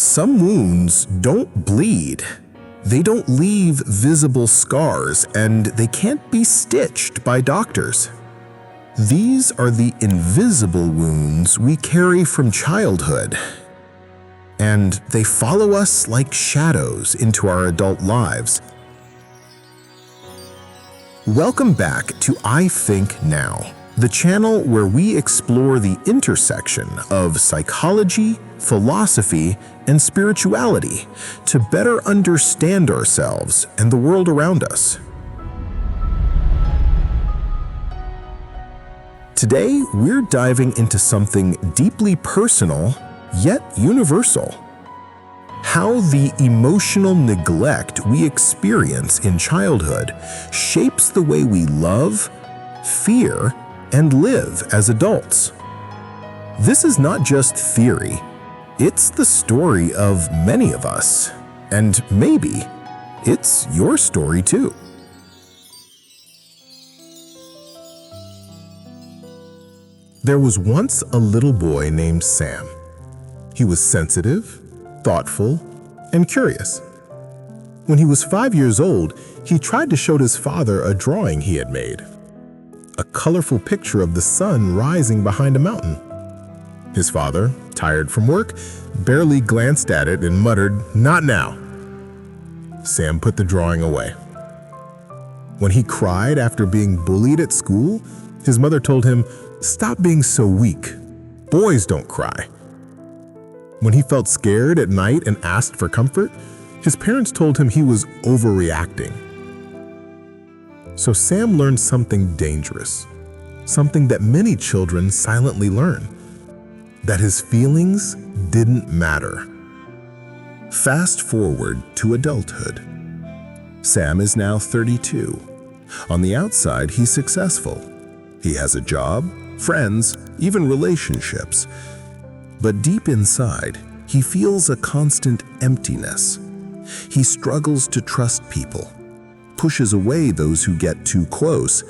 Some wounds don't bleed. They don't leave visible scars, and they can't be stitched by doctors. These are the invisible wounds we carry from childhood, and they follow us like shadows into our adult lives. Welcome back to I Think Now, the channel where we explore the intersection of psychology, philosophy, and spirituality to better understand ourselves and the world around us. Today, we're diving into something deeply personal, yet universal. How the emotional neglect we experience in childhood shapes the way we love, fear, and live as adults. This is not just theory. It's the story of many of us, and maybe it's your story too. There was once a little boy named Sam. He was sensitive, thoughtful, and curious. When he was 5 years old, he tried to show his father a drawing he had made. A colorful picture of the sun rising behind a mountain. His father, tired from work, barely glanced at it and muttered, "Not now." Sam put the drawing away. When he cried after being bullied at school, his mother told him, "Stop being so weak. Boys don't cry." When he felt scared at night and asked for comfort, his parents told him he was overreacting. So Sam learned something dangerous, something that many children silently learn, that his feelings didn't matter. Fast forward to adulthood. Sam is now 32. On the outside, he's successful. He has a job, friends, even relationships. But deep inside, he feels a constant emptiness. He struggles to trust people, pushes away those who get too close,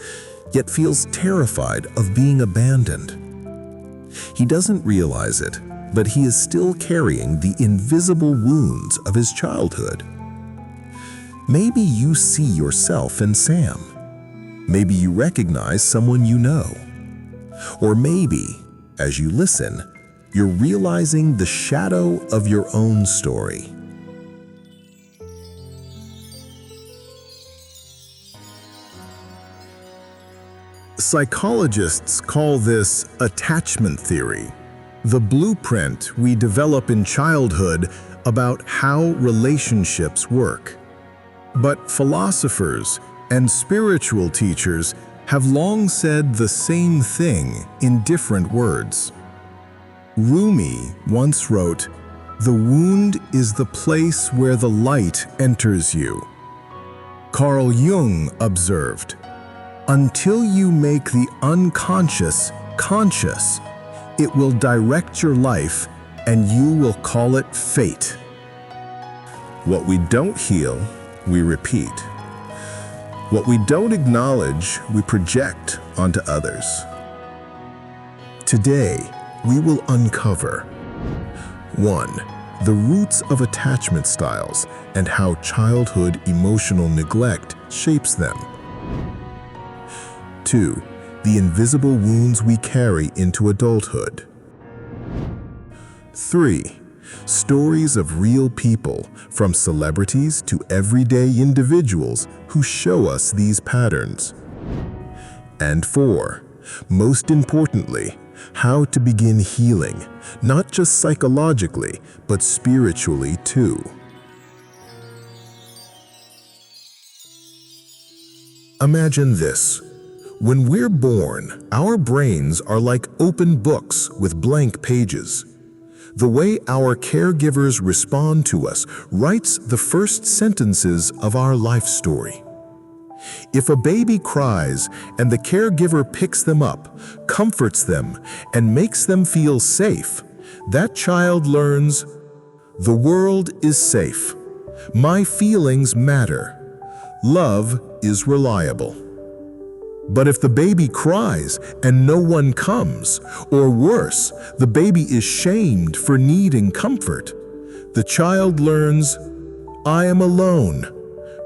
yet feels terrified of being abandoned. He doesn't realize it, but he is still carrying the invisible wounds of his childhood. Maybe you see yourself in Sam. Maybe you recognize someone you know. Or maybe, as you listen, you're realizing the shadow of your own story. Psychologists call this attachment theory, the blueprint we develop in childhood about how relationships work. But philosophers and spiritual teachers have long said the same thing in different words. Rumi once wrote, "The wound is the place where the light enters you." Carl Jung observed, "Until you make the unconscious conscious, it will direct your life and you will call it fate." What we don't heal, we repeat. What we don't acknowledge, we project onto others. Today, we will uncover 1. The roots of attachment styles and how childhood emotional neglect shapes them. 2. The invisible wounds we carry into adulthood. 3. Stories of real people, from celebrities to everyday individuals who show us these patterns. And 4. Most importantly, how to begin healing, not just psychologically, but spiritually too. Imagine this. When we're born, our brains are like open books with blank pages. The way our caregivers respond to us writes the first sentences of our life story. If a baby cries and the caregiver picks them up, comforts them, and makes them feel safe, that child learns, "The world is safe. My feelings matter. Love is reliable." But if the baby cries and no one comes, or worse, the baby is shamed for needing comfort, The child learns, I am alone.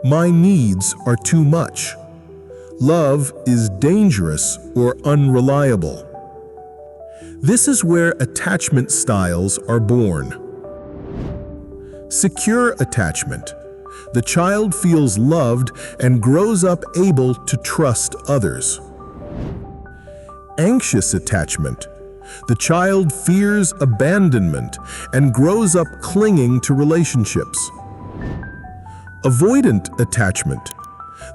My needs are too much. Love is dangerous or unreliable. This is where attachment styles are born. Secure attachment. The child feels loved and grows up able to trust others. Anxious attachment. The child fears abandonment and grows up clinging to relationships. Avoidant attachment.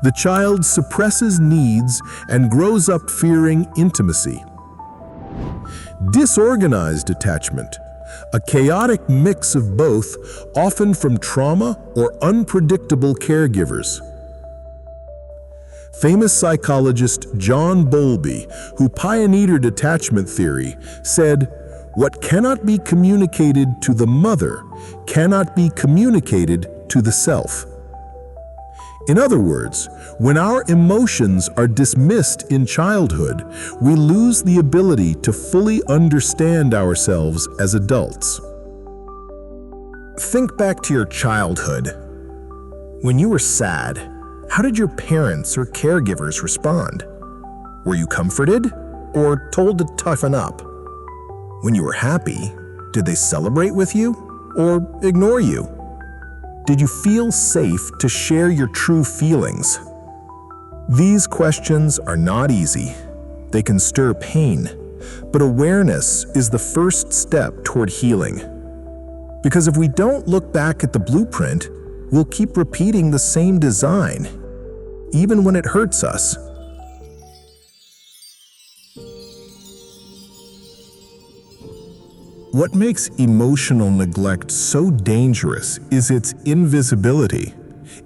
The child suppresses needs and grows up fearing intimacy. Disorganized attachment. A chaotic mix of both, often from trauma or unpredictable caregivers. Famous psychologist John Bowlby, who pioneered attachment theory, said, "What cannot be communicated to the mother cannot be communicated to the self." In other words, when our emotions are dismissed in childhood, we lose the ability to fully understand ourselves as adults. Think back to your childhood. When you were sad, how did your parents or caregivers respond? Were you comforted or told to toughen up? When you were happy, did they celebrate with you or ignore you? Did you feel safe to share your true feelings? These questions are not easy. They can stir pain, but awareness is the first step toward healing. Because if we don't look back at the blueprint, we'll keep repeating the same design, even when it hurts us. What makes emotional neglect so dangerous is its invisibility.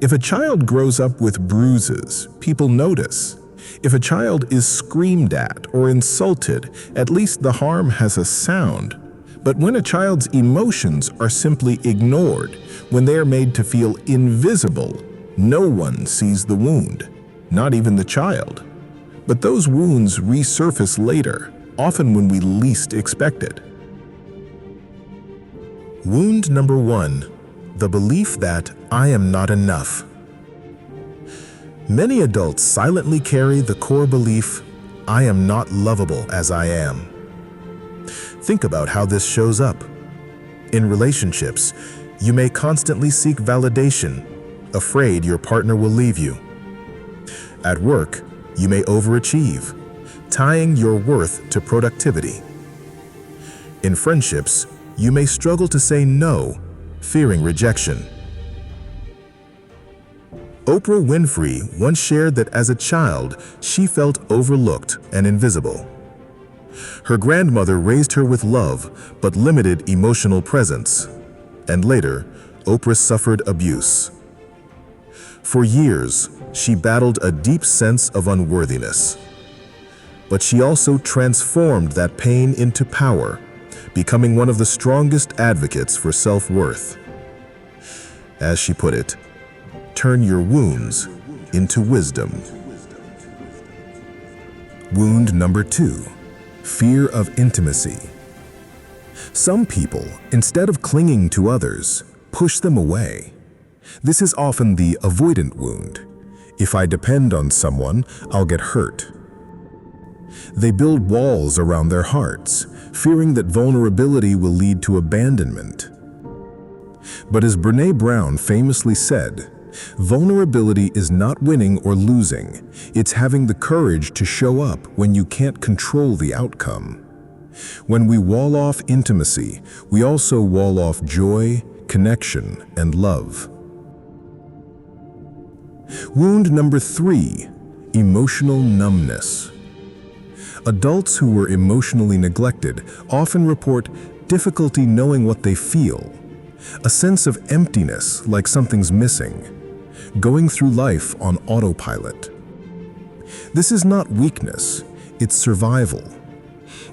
If a child grows up with bruises, people notice. If a child is screamed at or insulted, at least the harm has a sound. But when a child's emotions are simply ignored, when they are made to feel invisible, no one sees the wound, not even the child. But those wounds resurface later, often when we least expect it. Wound number 1, the belief that I am not enough. Many adults silently carry the core belief, I am not lovable as I am. Think about how this shows up. In relationships, you may constantly seek validation, afraid your partner will leave you. At work, you may overachieve, tying your worth to productivity. In friendships, you may struggle to say no, fearing rejection. Oprah Winfrey once shared that as a child, she felt overlooked and invisible. Her grandmother raised her with love, but limited emotional presence. And later, Oprah suffered abuse. For years, she battled a deep sense of unworthiness. But she also transformed that pain into power, becoming one of the strongest advocates for self-worth. As she put it, turn your wounds into wisdom. Wound number 2, fear of intimacy. Some people, instead of clinging to others, push them away. This is often the avoidant wound. If I depend on someone, I'll get hurt. They build walls around their hearts, fearing that vulnerability will lead to abandonment. But as Brené Brown famously said, vulnerability is not winning or losing, it's having the courage to show up when you can't control the outcome. When we wall off intimacy, we also wall off joy, connection, and love. Wound number 3, emotional numbness. Adults who were emotionally neglected often report difficulty knowing what they feel, a sense of emptiness like something's missing, going through life on autopilot. This is not weakness, it's survival.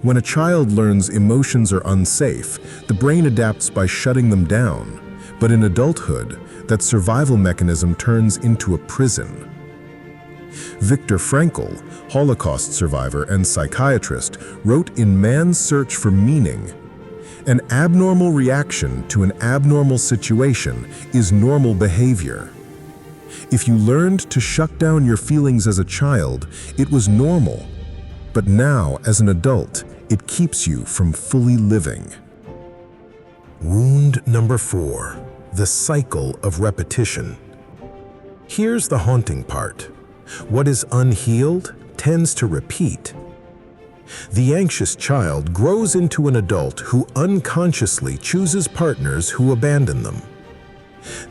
When a child learns emotions are unsafe, the brain adapts by shutting them down, but in adulthood, that survival mechanism turns into a prison. Viktor Frankl, Holocaust survivor and psychiatrist, wrote in Man's Search for Meaning, An abnormal reaction to an abnormal situation is normal behavior. If you learned to shut down your feelings as a child, it was normal. But now, as an adult, it keeps you from fully living. Wound number 4, the cycle of repetition. Here's the haunting part. What is unhealed tends to repeat. The anxious child grows into an adult who unconsciously chooses partners who abandon them.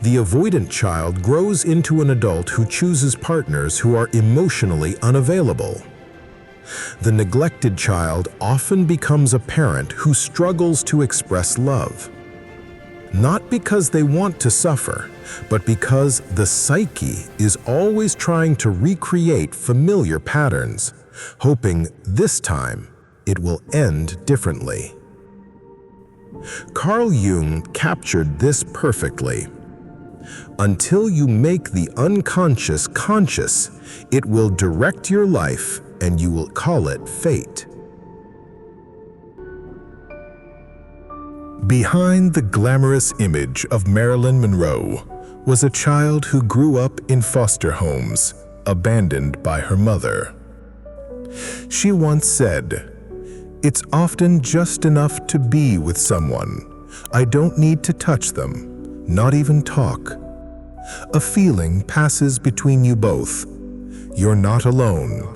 The avoidant child grows into an adult who chooses partners who are emotionally unavailable. The neglected child often becomes a parent who struggles to express love. Not because they want to suffer, but because the psyche is always trying to recreate familiar patterns, hoping this time it will end differently. Carl Jung captured this perfectly. Until you make the unconscious conscious, it will direct your life and you will call it fate. Behind the glamorous image of Marilyn Monroe was a child who grew up in foster homes, abandoned by her mother. She once said, "It's often just enough to be with someone. I don't need to touch them, not even talk. A feeling passes between you both. You're not alone."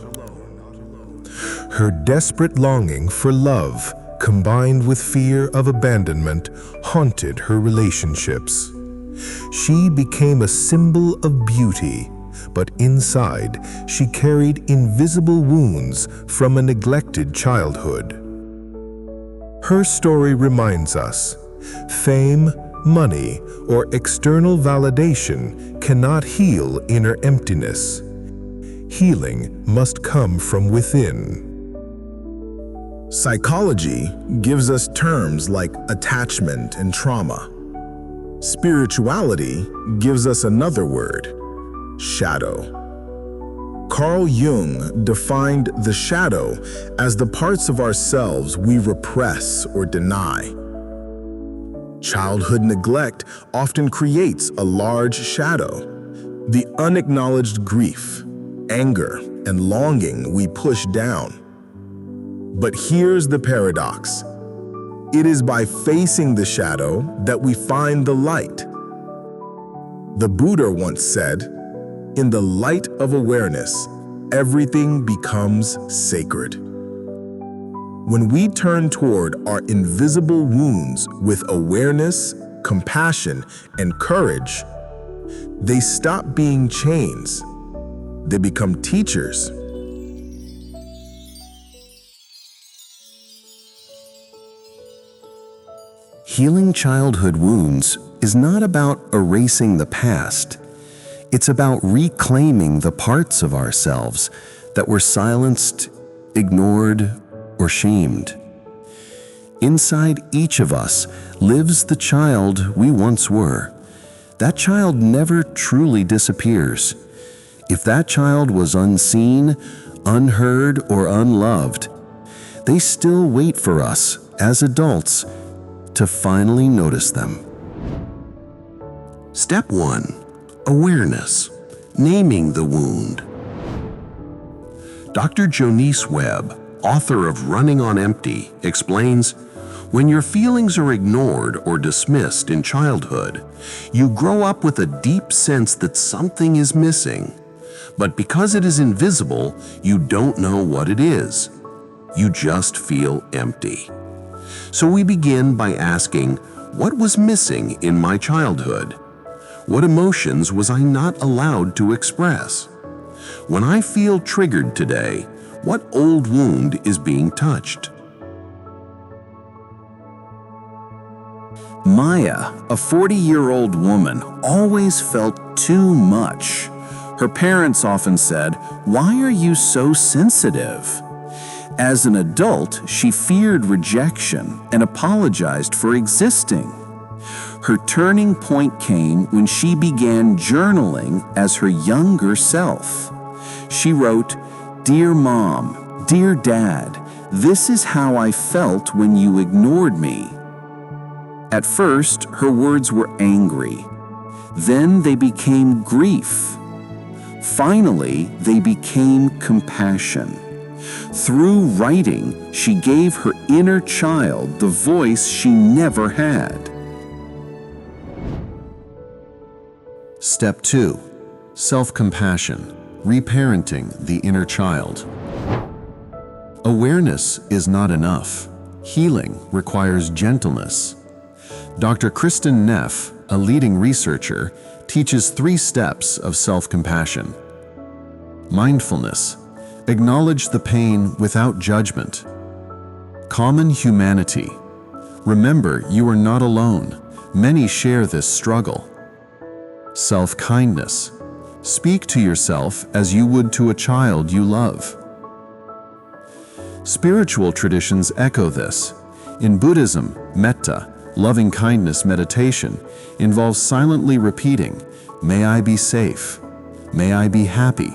Her desperate longing for love, combined with fear of abandonment, haunted her relationships. She became a symbol of beauty, but inside she carried invisible wounds from a neglected childhood. Her story reminds us, fame, money, or external validation cannot heal inner emptiness. Healing must come from within. Psychology gives us terms like attachment and trauma. Spirituality gives us another word, shadow. Carl Jung defined the shadow as the parts of ourselves we repress or deny. Childhood neglect often creates a large shadow, the unacknowledged grief, anger, and longing we push down. But here's the paradox. It is by facing the shadow that we find the light. The Buddha once said, "In the light of awareness, everything becomes sacred." When we turn toward our invisible wounds with awareness, compassion, and courage, they stop being chains. They become teachers. Healing childhood wounds is not about erasing the past. It's about reclaiming the parts of ourselves that were silenced, ignored, or shamed. Inside each of us lives the child we once were. That child never truly disappears. If that child was unseen, unheard, or unloved, they still wait for us as adults to finally notice them. Step 1. Awareness. Naming the wound. Dr. Jonice Webb, author of Running on Empty, explains, when your feelings are ignored or dismissed in childhood, you grow up with a deep sense that something is missing. But because it is invisible, you don't know what it is. You just feel empty. So we begin by asking, what was missing in my childhood? What emotions was I not allowed to express? When I feel triggered today, what old wound is being touched? Maya, a 40-year-old woman, always felt too much. Her parents often said, "Why are you so sensitive?" As an adult, she feared rejection and apologized for existing. Her turning point came when she began journaling as her younger self. She wrote, "Dear Mom, dear Dad, this is how I felt when you ignored me. At first, her words were angry. Then they became grief. Finally, they became compassion. Through writing, she gave her inner child the voice she never had. Step 2. Self-compassion, reparenting the inner child. Awareness is not enough. Healing requires gentleness. Dr. Kristen Neff, a leading researcher, teaches 3 steps of self-compassion. Mindfulness. Acknowledge the pain without judgment. Common humanity. Remember, you are not alone. Many share this struggle. Self-kindness. Speak to yourself as you would to a child you love. Spiritual traditions echo this. In Buddhism, metta, loving-kindness meditation, involves silently repeating, "May I be safe. May I be happy.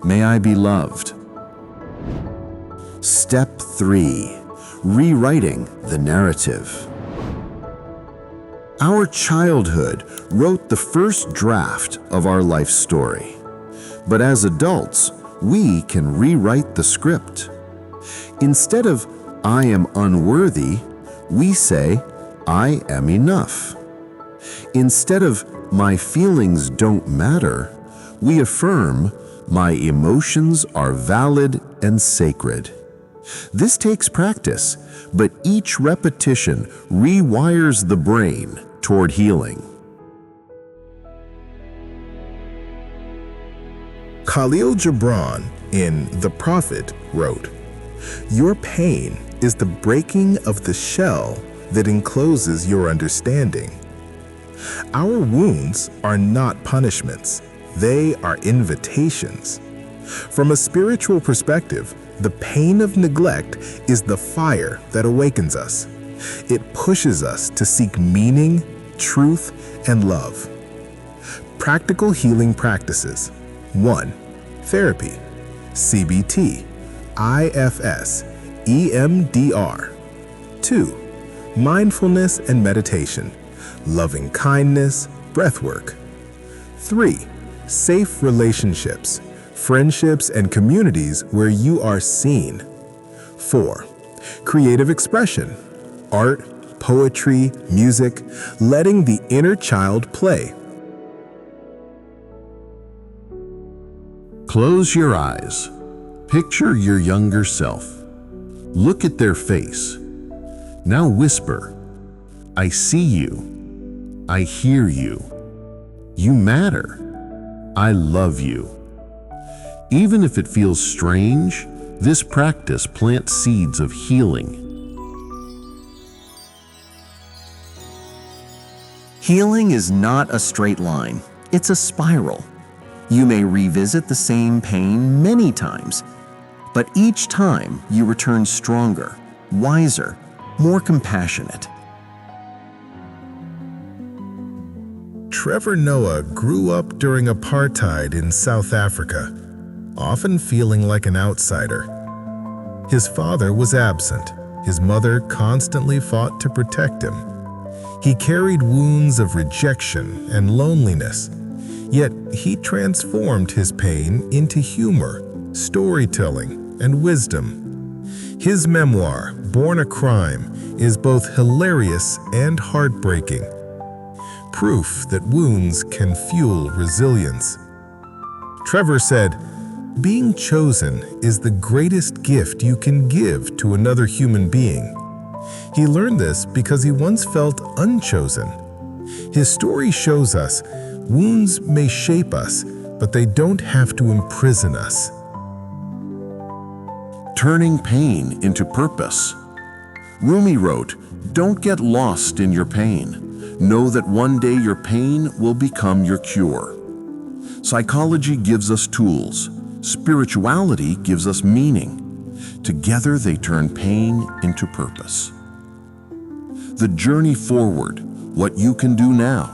May I be loved." Step 3. Rewriting the narrative. Our childhood wrote the first draft of our life story. But as adults, we can rewrite the script. Instead of "I am unworthy," we say, "I am enough." Instead of "my feelings don't matter," we affirm, "my emotions are valid and sacred." This takes practice, but each repetition rewires the brain toward healing. Khalil Gibran in The Prophet wrote, "Your pain is the breaking of the shell that encloses your understanding." Our wounds are not punishments, they are invitations. From a spiritual perspective, the pain of neglect is the fire that awakens us. It pushes us to seek meaning, truth, and love. Practical healing practices. 1. Therapy. CBT, IFS, EMDR. 2. Mindfulness and meditation. Loving kindness, breathwork. 3. Safe relationships. Friendships and communities where you are seen. 4. Creative expression. Art, poetry, music, letting the inner child play. Close your eyes. Picture your younger self. Look at their face. Now whisper, "I see you. I hear you. You matter. I love you." Even if it feels strange, this practice plants seeds of healing. Healing is not a straight line, it's a spiral. You may revisit the same pain many times, but each time you return stronger, wiser, more compassionate. Trevor Noah grew up during apartheid in South Africa, often feeling like an outsider. His father was absent. His mother constantly fought to protect him. He carried wounds of rejection and loneliness, yet he transformed his pain into humor, storytelling, and wisdom. His memoir, Born a Crime, is both hilarious and heartbreaking. Proof that wounds can fuel resilience. Trevor said, "Being chosen is the greatest gift you can give to another human being." He learned this because he once felt unchosen. His story shows us wounds may shape us, but they don't have to imprison us. Turning pain into purpose. Rumi wrote, "Don't get lost in your pain. Know that one day your pain will become your cure." Psychology gives us tools. Spirituality gives us meaning. Together they turn pain into purpose. The journey forward, what you can do now.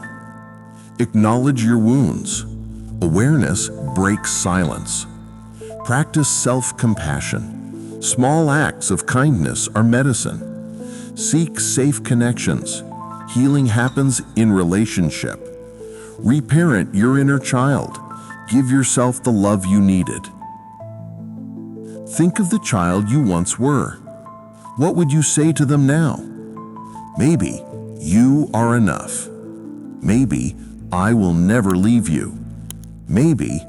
Acknowledge your wounds. Awareness breaks silence. Practice self-compassion. Small acts of kindness are medicine. Seek safe connections. Healing happens in relationship. Reparent your inner child. Give yourself the love you needed. Think of the child you once were. What would you say to them now? Maybe, you are enough. Maybe, I will never leave you. Maybe,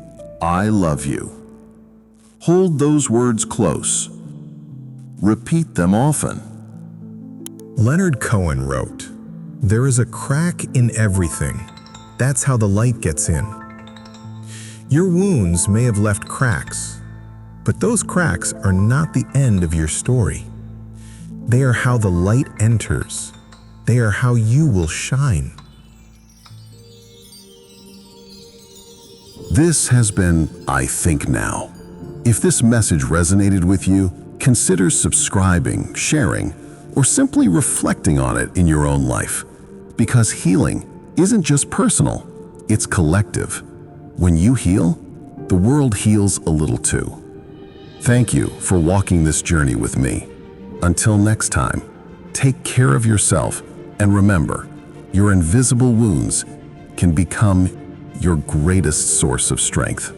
I love you. Hold those words close. Repeat them often. Leonard Cohen wrote, "There is a crack in everything. That's how the light gets in." Your wounds may have left cracks, but those cracks are not the end of your story. They are how the light enters. They are how you will shine. This has been I Think Now. If this message resonated with you, consider subscribing, sharing, or simply reflecting on it in your own life. Because healing isn't just personal, it's collective. When you heal, the world heals a little too. Thank you for walking this journey with me. Until next time, take care of yourself and remember, your invisible wounds can become your greatest source of strength.